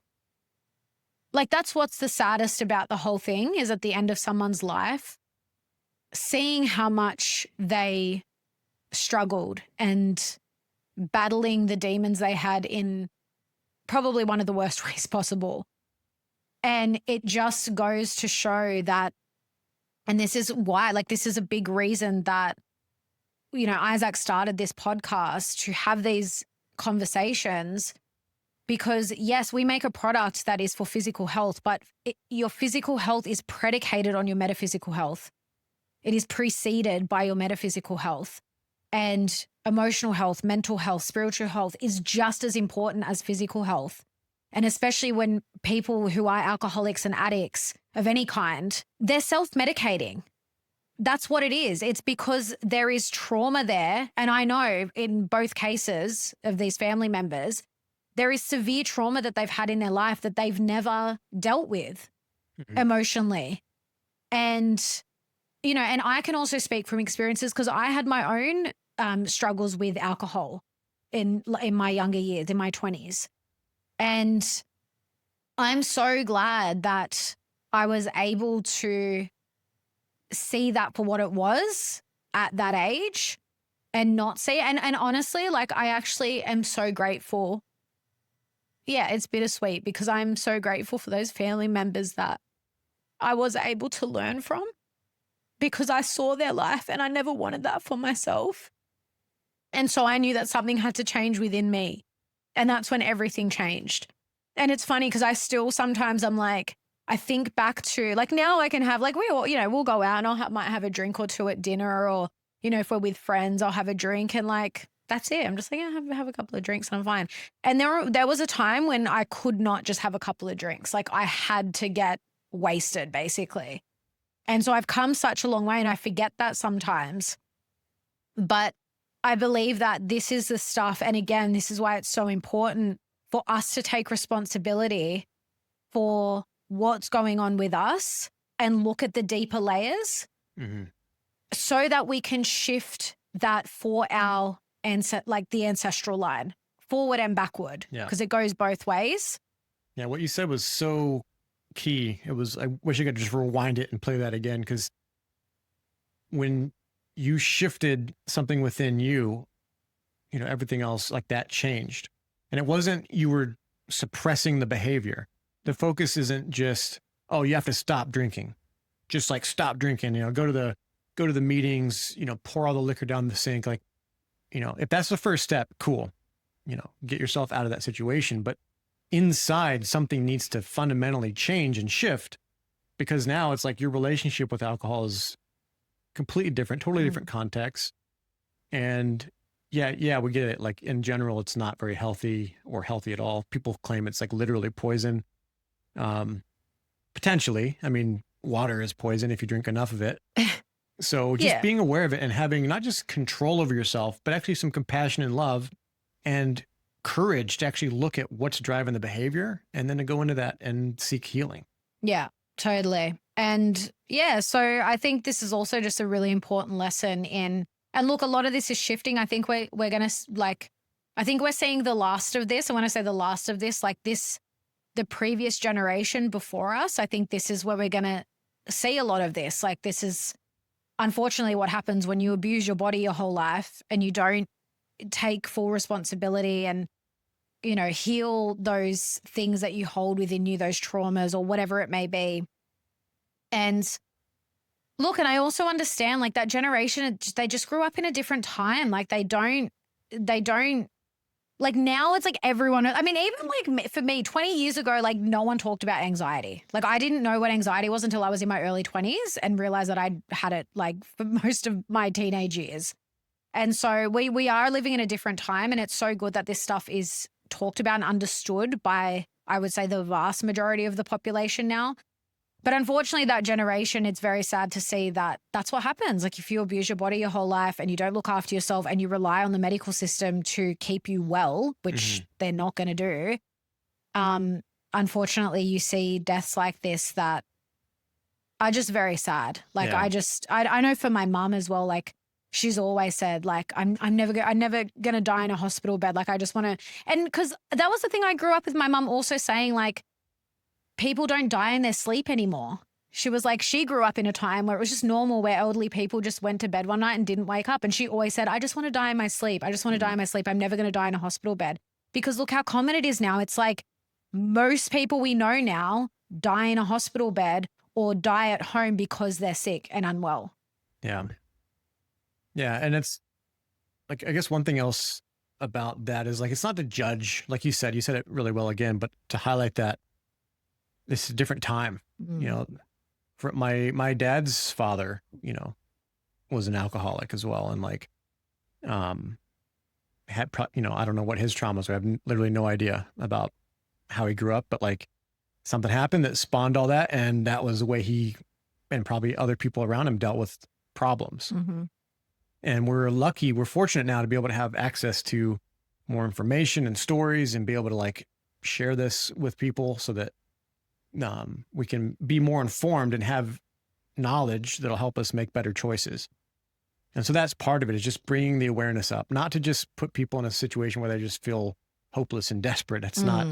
that's what's the saddest about the whole thing, is at the end of someone's life, seeing how much they struggled and battling the demons they had in probably one of the worst ways possible. And it just goes to show that, and this is why, this is a big reason that, Isaac started this podcast, to have these conversations, because yes, we make a product that is for physical health, but your physical health is predicated on your metaphysical health. It is preceded by your metaphysical health. And emotional health, mental health, spiritual health is just as important as physical health. And especially when people who are alcoholics and addicts of any kind, they're self-medicating. That's what it is. It's because there is trauma there. And I know in both cases of these family members, there is severe trauma that they've had in their life that they've never dealt with emotionally. And, and I can also speak from experiences, because I had my own struggles with alcohol in my younger years, in my 20s. And I'm so glad that I was able to see that for what it was at that age and not see. And honestly, I actually am so grateful. Yeah, it's bittersweet, because I'm so grateful for those family members that I was able to learn from, because I saw their life and I never wanted that for myself. And so I knew that something had to change within me. And that's when everything changed. And it's funny, because I still sometimes I think back to, now I can have, we all, we'll go out and might have a drink or 2 at dinner, or, if we're with friends, I'll have a drink and that's it. I'm just have a couple of drinks and I'm fine. And there was a time when I could not just have a couple of drinks. I had to get wasted, basically. And so I've come such a long way, and I forget that sometimes. But I believe that this is the stuff. And again, this is why it's so important for us to take responsibility for what's going on with us and look at the deeper layers, so that we can shift that for our the ancestral line, forward and backward, because it goes both ways. Yeah. What you said was so key. I wish I could just rewind it and play that again, because when you shifted something within you, everything else that changed. And it wasn't you were suppressing the behavior. The focus isn't just, oh, you have to stop drinking. Just stop drinking, go to the meetings, pour all the liquor down the sink. If that's the first step, cool. Get yourself out of that situation. But inside, something needs to fundamentally change and shift, because now it's your relationship with alcohol is completely different, totally different context. And yeah, we get it. In general, it's not very healthy or healthy at all. People claim it's literally poison. Potentially. I mean, water is poison if you drink enough of it. So just being aware of it and having not just control over yourself, but actually some compassion and love and courage to actually look at what's driving the behavior, and then to go into that and seek healing. Yeah, totally. And so I think this is also just a really important lesson in, and look, a lot of this is shifting. I think we're going to I think we're seeing the last of this. And when I say the last of this, the previous generation before us, I think this is where we're going to see a lot of this. This is unfortunately what happens when you abuse your body your whole life and you don't take full responsibility and, heal those things that you hold within you, those traumas or whatever it may be. And look, and I also understand that generation, they just grew up in a different time. They don't now it's everyone, I mean, even for me 20 years ago, no one talked about anxiety. I didn't know what anxiety was until I was in my early 20s and realized that I'd had it for most of my teenage years. And so we are living in a different time, and it's so good that this stuff is talked about and understood by, I would say, the vast majority of the population now. But unfortunately, that generation, it's very sad to see that that's what happens. Like if you abuse your body your whole life and you don't look after yourself and you rely on the medical system to keep you well, which they're not going to do, unfortunately, you see deaths like this that are just very sad. Like I know for my mom as well, like she's always said, like, I'm never going to die in a hospital bed. Like I just want to, and because that was the thing I grew up with my mom also saying, like, people don't die in their sleep anymore. She was like, she grew up in a time where it was just normal, where elderly people just went to bed one night and didn't wake up. And she always said, I just want to die in my sleep. I just want to die in my sleep. I'm never going to die in a hospital bed. Because look how common it is now. It's like most people we know now die in a hospital bed or die at home because they're sick and unwell. Yeah. Yeah. And it's like, I guess one thing else about that is like, it's not to judge, like you said it really well again, but to highlight that this is a different time, you know, for my dad's father, you know, was an alcoholic as well. And like, had, you know, I don't know what his traumas were. I have literally no idea about how he grew up, but like something happened that spawned all that. And that was the way he, and probably other people around him, dealt with problems. And we're fortunate now to be able to have access to more information and stories and be able to like share this with people so that we can be more informed and have knowledge that'll help us make better choices. And so that's part of it, is just bringing the awareness up, not to just put people in a situation where they just feel hopeless and desperate. That's not,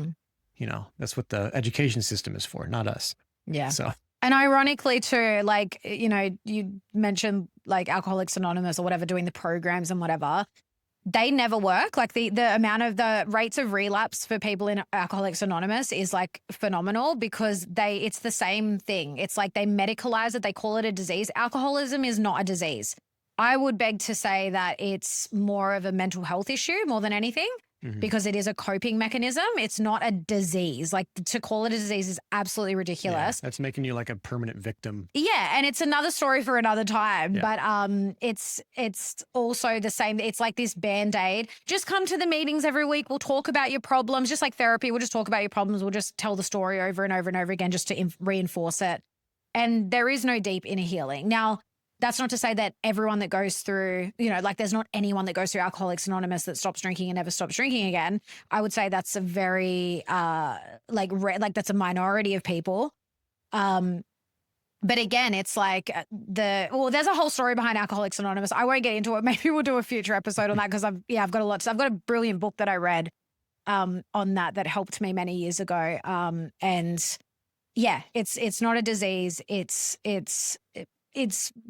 you know, that's what the education system is for, not us. Yeah. So. And ironically too, like, you know, you mentioned like Alcoholics Anonymous or whatever, doing the programs and whatever. They never work. Like the amount of the rates of relapse for people in Alcoholics Anonymous is like phenomenal, because it's the same thing. It's like they medicalize it. They call it a disease. Alcoholism is not a disease. I would beg to say that it's more of a mental health issue more than anything, because it is a coping mechanism. It's not a disease. Like to call it a disease is absolutely ridiculous. Yeah, that's making you like a permanent victim. Yeah, and it's another story for another time. Yeah. But it's also the same. It's like this Band-Aid. Just come to the meetings every week. We'll talk about your problems, just like therapy. We'll just talk about your problems. We'll just tell the story over and over and over again just to reinforce it. And there is no deep inner healing. Now, that's not to say that everyone that goes through, you know, like there's not anyone that goes through Alcoholics Anonymous that stops drinking and never stops drinking again. I would say that's a very, that's a minority of people. But again, it's like there's a whole story behind Alcoholics Anonymous. I won't get into it. Maybe we'll do a future episode on that, because I've got a lot. I've got a brilliant book that I read on that helped me many years ago. And yeah, it's not a disease. It's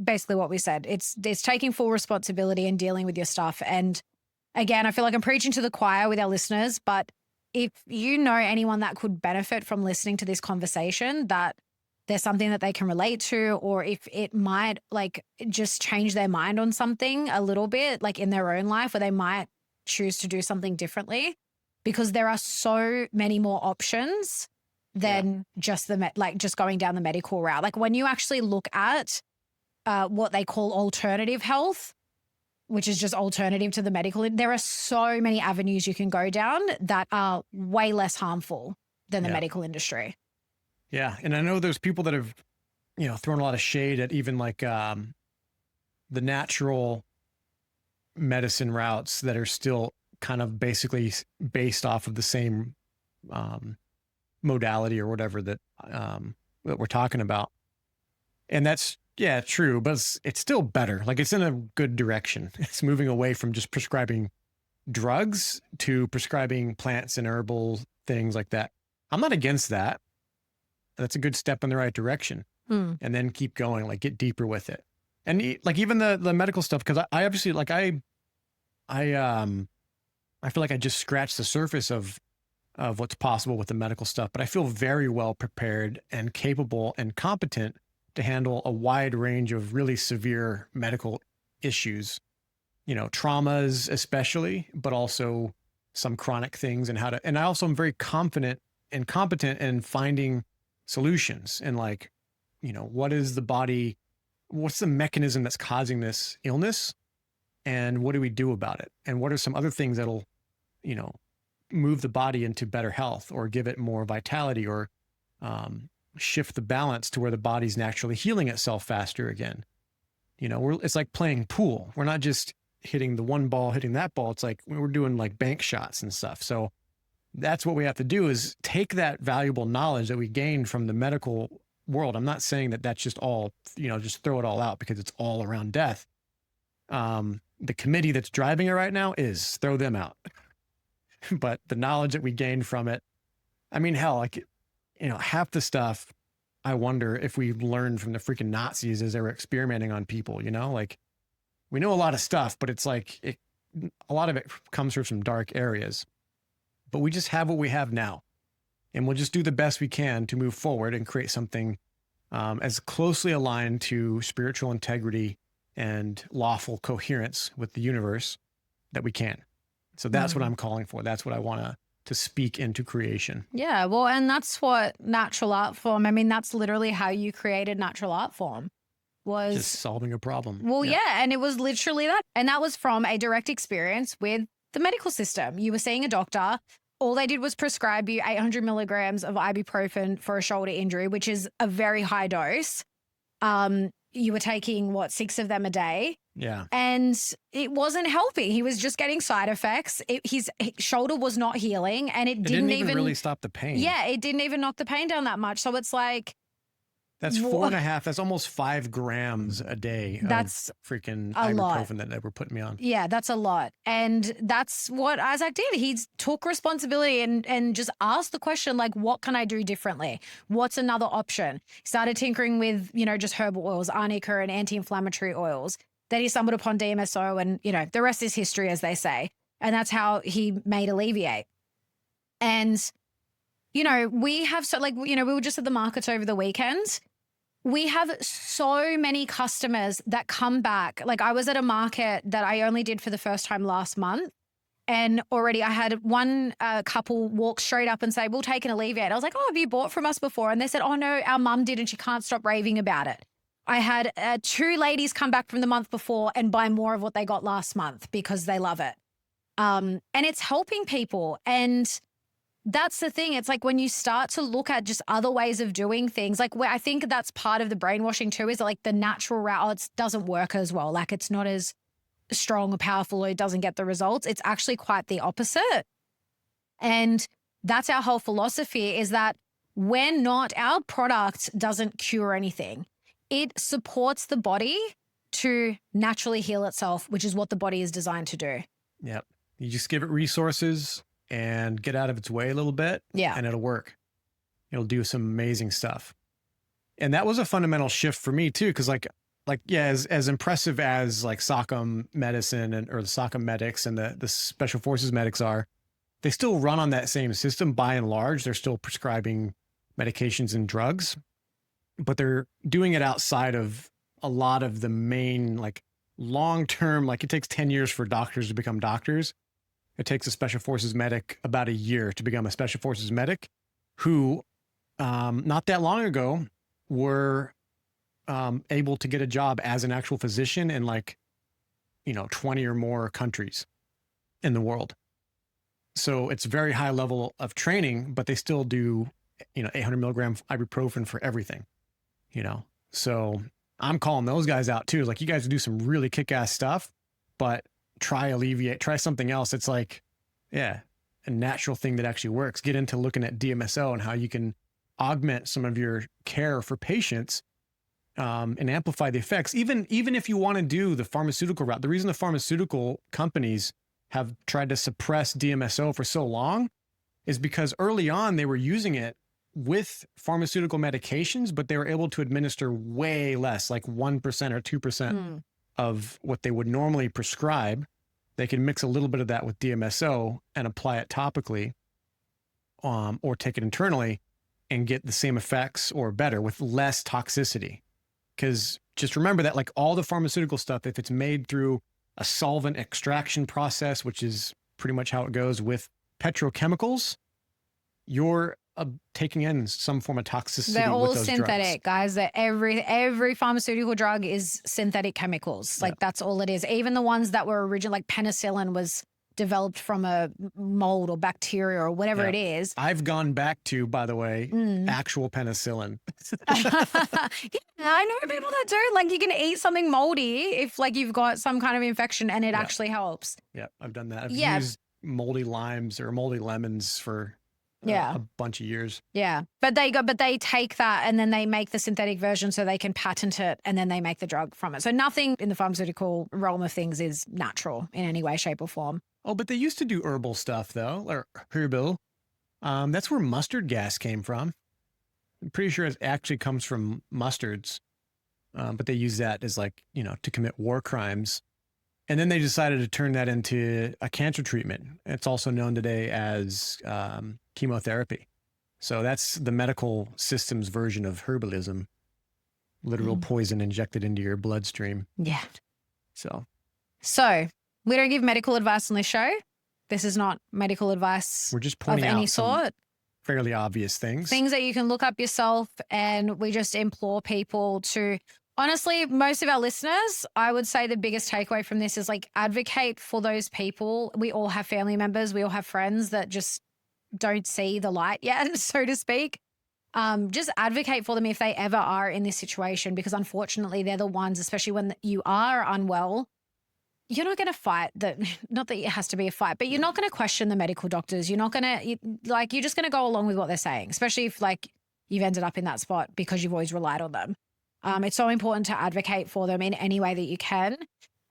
basically what we said. It's taking full responsibility and dealing with your stuff. And again, I feel like I'm preaching to the choir with our listeners, but if you know anyone that could benefit from listening to this conversation, that there's something that they can relate to, or if it might like just change their mind on something a little bit, like in their own life, where they might choose to do something differently, because there are so many more options than just just going down the medical route. Like when you actually look at what they call alternative health, which is just alternative to the medical, there are so many avenues you can go down that are way less harmful than the medical industry. Yeah. And I know there's people that have, you know, thrown a lot of shade at even like the natural medicine routes that are still kind of basically based off of the same modality or whatever that we're talking about. And that's, yeah, true, but it's still better. Like it's in a good direction. It's moving away from just prescribing drugs to prescribing plants and herbal things like that. I'm not against that. That's a good step in the right direction. And then keep going, like get deeper with it. And like even the medical stuff, because I obviously like I feel like I just scratched the surface of what's possible with the medical stuff, but I feel very well prepared and capable and competent to handle a wide range of really severe medical issues, you know, traumas especially, but also some chronic things, and and I also am very confident and competent in finding solutions and like, you know, what's the mechanism that's causing this illness, and what do we do about it? And what are some other things that'll, move the body into better health or give it more vitality or shift the balance to where the body's naturally healing itself faster again. You know, it's like playing pool. We're not just hitting the one ball, hitting that ball. It's like we're doing like bank shots and stuff. So that's what we have to do, is take that valuable knowledge that we gained from the medical world. I'm not saying that that's just all, you know, just throw it all out because it's all around death. The committee that's driving it right now is throw them out. But the knowledge that we gained from it, I mean, hell, like, you know, half the stuff I wonder if we learned from the freaking Nazis as they were experimenting on people, you know, like we know a lot of stuff, but it's like a lot of it comes from some dark areas. But we just have what we have now, and we'll just do the best we can to move forward and create something as closely aligned to spiritual integrity and lawful coherence with the universe that we can. So that's what I'm calling for. That's what I want to speak into creation. Yeah, well, and that's what natural art form, I mean, that's literally how you created natural art form, was just solving a problem. Well, yeah, and it was literally that. And that was from a direct experience with the medical system. You were seeing a doctor. All they did was prescribe you 800 milligrams of ibuprofen for a shoulder injury, which is a very high dose. You were taking, 6 of them a day? Yeah. And it wasn't helping. He was just getting side effects. His shoulder was not healing, and it didn't even really stop the pain. Yeah, it didn't even knock the pain down that much. So it's like, that's 4.5. That's almost 5 grams a day. That's of freaking a lot. ibuprofen that they were putting me on. Yeah, that's a lot. And that's what Isaac did. He took responsibility and just asked the question, like, what can I do differently? What's another option? He started tinkering with, you know, just herbal oils, arnica and anti-inflammatory oils. Then he stumbled upon DMSO, and, you know, the rest is history, as they say. And that's how he made Alleviate. And, you know, we have we were just at the markets over the weekend. We have so many customers that come back. Like, I was at a market that I only did for the first time last month, and already I had one couple walk straight up and say, we'll take an Alleviate. I was like, oh, have you bought from us before? And they said, oh no, our mum did and she can't stop raving about it. I had 2 ladies come back from the month before and buy more of what they got last month because they love it. And it's helping people. And that's the thing. It's like when you start to look at just other ways of doing things, like where I think that's part of the brainwashing too, is that like the natural route, it doesn't work as well. Like it's not as strong or powerful, or it doesn't get the results. It's actually quite the opposite. And that's our whole philosophy, is that our product doesn't cure anything. It supports the body to naturally heal itself, which is what the body is designed to do. Yep. You just give it resources and get out of its way a little bit. Yeah. And it'll work. It'll do some amazing stuff. And that was a fundamental shift for me too. Cause as impressive as like SOCM medicine or the SOCM medics and the special forces medics are, they still run on that same system by and large. They're still prescribing medications and drugs, but they're doing it outside of a lot of the main, like long-term, like it takes 10 years for doctors to become doctors. It takes a special forces medic about a year to become a special forces medic, who not that long ago were able to get a job as an actual physician in 20 or more countries in the world. So it's very high level of training, but they still do, 800 milligram ibuprofen for everything, So I'm calling those guys out too. Like, you guys do some really kick-ass stuff, but try Alleviate, try something else. It's like, a natural thing that actually works. Get into looking at DMSO and how you can augment some of your care for patients and amplify the effects. Even if you want to do the pharmaceutical route, the reason the pharmaceutical companies have tried to suppress DMSO for so long is because early on they were using it with pharmaceutical medications, but they were able to administer way less, like 1% or 2% of what they would normally prescribe. They can mix a little bit of that with DMSO and apply it topically, or take it internally and get the same effects or better with less toxicity. Because just remember that, like, all the pharmaceutical stuff, if it's made through a solvent extraction process, which is pretty much how it goes with petrochemicals, you're taking in some form of toxicity. They're all with those synthetic drugs. Guys. Every pharmaceutical drug is synthetic chemicals. Like, that's all it is. Even the ones that were original, like penicillin was developed from a mold or bacteria or whatever Yeah. it is. I've gone back to, by the way, actual penicillin. Yeah, I know people that do. Like, you can eat something moldy if like you've got some kind of infection and it actually helps. Yeah, I've done that. I've Yeah. used moldy limes or moldy lemons for a bunch of years. Yeah. But they take that and then they make the synthetic version so they can patent it and then they make the drug from it. So nothing in the pharmaceutical realm of things is natural in any way, shape, or form. Oh, but they used to do herbal stuff though, or herbal. That's where mustard gas came from. I'm pretty sure it actually comes from mustards. But they use that as like, to commit war crimes. And then they decided to turn that into a cancer treatment. It's also known today as chemotherapy. So that's the medical system's version of herbalism, literal poison injected into your bloodstream. Yeah. So we don't give medical advice on this show. This is not medical advice we're just pointing of any out some sort. fairly obvious things. Things that you can look up yourself. And we just implore people to, honestly, most of our listeners, I would say the biggest takeaway from this is like advocate for those people. We all have family members. We all have friends that just don't see the light yet, so to speak. Just advocate for them if they ever are in this situation, because unfortunately they're the ones, especially when you are unwell, you're not going to fight that. Not that it has to be a fight, but you're not going to question the medical doctors. You're not going to you're just going to go along with what they're saying, especially if like you've ended up in that spot because you've always relied on them. It's so important to advocate for them in any way that you can.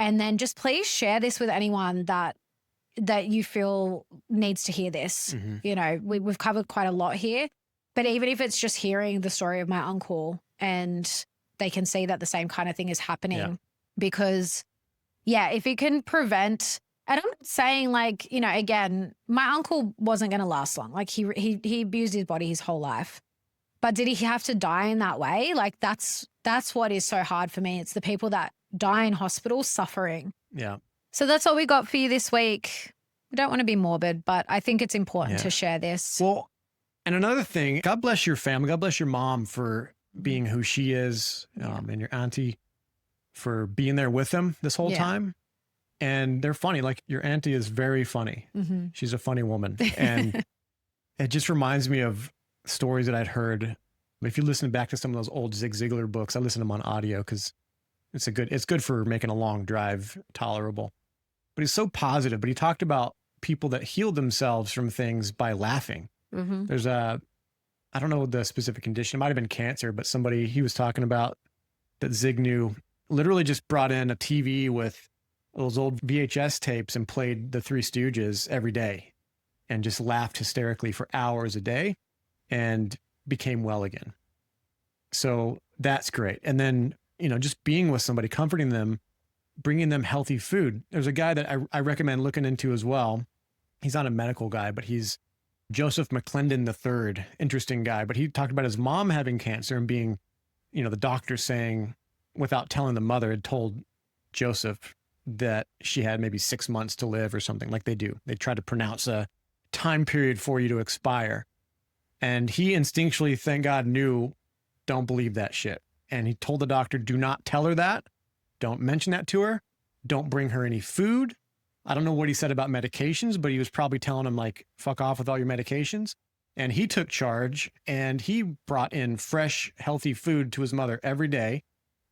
And then just please share this with anyone that you feel needs to hear this. We've covered quite a lot here, but even if it's just hearing the story of my uncle and they can see that the same kind of thing is happening, because if it can prevent, and I'm not saying like, again, my uncle wasn't going to last long. Like he abused his body his whole life. But did he have to die in that way? Like that's what is so hard for me. It's the people that die in hospital suffering. Yeah. So that's all we got for you this week. We don't want to be morbid, but I think it's important to share this. Well, and another thing, God bless your family. God bless your mom for being who she is, and your auntie for being there with them this whole time. And they're funny. Like your auntie is very funny. She's a funny woman. And it just reminds me of stories that I'd heard. If you listen back to some of those old Zig Ziglar books, I listen to them on audio because it's good for making a long drive tolerable. But he's so positive. But he talked about people that healed themselves from things by laughing. There's I don't know the specific condition. It might have been cancer, but somebody he was talking about that Zig knew literally just brought in a TV with those old VHS tapes and played the Three Stooges every day and just laughed hysterically for hours a day and became well again. So that's great. And then, just being with somebody, comforting them, bringing them healthy food. There's a guy that I recommend looking into as well. He's not a medical guy, but he's Joseph McClendon III. Interesting guy. But he talked about his mom having cancer and being, the doctor saying, without telling the mother, had told Joseph that she had maybe 6 months to live or something, like they do. They try to pronounce a time period for you to expire. And he instinctually, thank God, knew, don't believe that shit. And he told the doctor, do not tell her that. Don't mention that to her. Don't bring her any food. I don't know what he said about medications, but he was probably telling him like, fuck off with all your medications. And he took charge and he brought in fresh, healthy food to his mother every day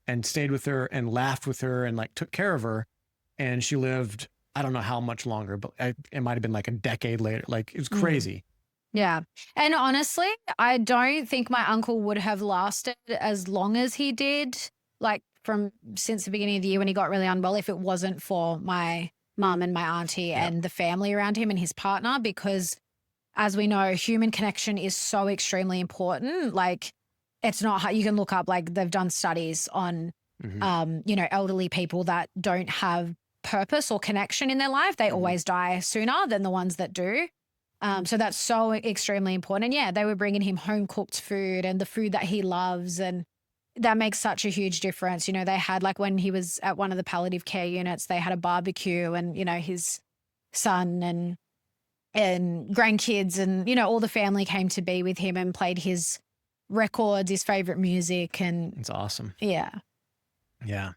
and stayed with her and laughed with her and like took care of her. And she lived, I don't know how much longer, but it might've been like a decade later. Like it was crazy. Yeah. And honestly, I don't think my uncle would have lasted as long as he did, like since the beginning of the year when he got really unwell, if it wasn't for my mum and my auntie and the family around him and his partner, because as we know, human connection is so extremely important. Like it's not hard. You can look up, like they've done studies on, elderly people that don't have purpose or connection in their life. They always die sooner than the ones that do. So that's so extremely important. And yeah, they were bringing him home cooked food and the food that he loves. And that makes such a huge difference. They had, like, when he was at one of the palliative care units, they had a barbecue and, his son and grandkids and, all the family came to be with him and played his records, his favorite music. And it's awesome. Yeah. Yeah.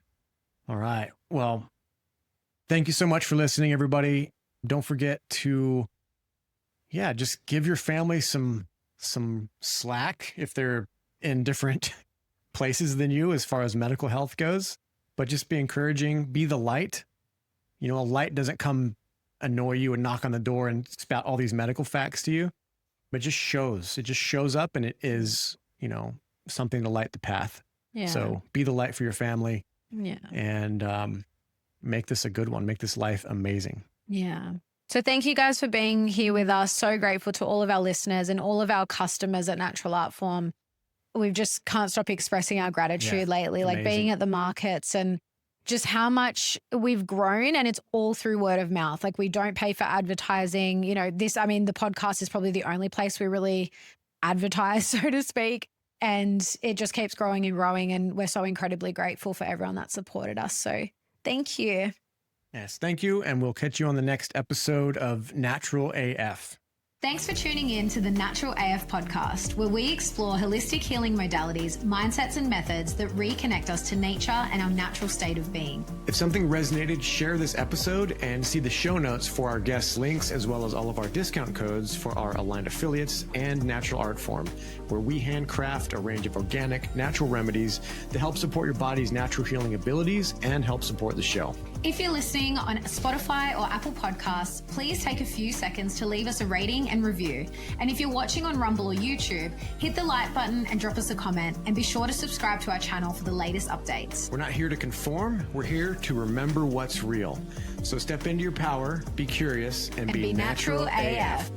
All right. Well, thank you so much for listening, everybody. Don't forget to, just give your family some slack if they're in different places than you as far as medical health goes, but just be encouraging, be the light. A light doesn't come annoy you and knock on the door and spout all these medical facts to you, but it just shows up, and it is, something to light the path. Yeah. So be the light for your family. Yeah. And make this a good one. Make this life amazing. Yeah. So thank you guys for being here with us. So grateful to all of our listeners and all of our customers at Natural Art Form. We've just can't stop expressing our gratitude lately, like being at the markets and just how much we've grown, and it's all through word of mouth. Like, we don't pay for advertising. The podcast is probably the only place we really advertise, so to speak. And it just keeps growing and growing. And we're so incredibly grateful for everyone that supported us. So thank you. Yes, thank you. And we'll catch you on the next episode of Natural AF. Thanks for tuning in to the Natural AF podcast, where we explore holistic healing modalities, mindsets, and methods that reconnect us to nature and our natural state of being. If something resonated, share this episode and see the show notes for our guest links, as well as all of our discount codes for our aligned affiliates and Natural Art Form, where we handcraft a range of organic, natural remedies to help support your body's natural healing abilities and help support the show. If you're listening on Spotify or Apple Podcasts, please take a few seconds to leave us a rating and review. And if you're watching on Rumble or YouTube, hit the like button and drop us a comment, and be sure to subscribe to our channel for the latest updates. We're not here to conform. We're here to remember what's real. So step into your power, be curious, and be natural AF.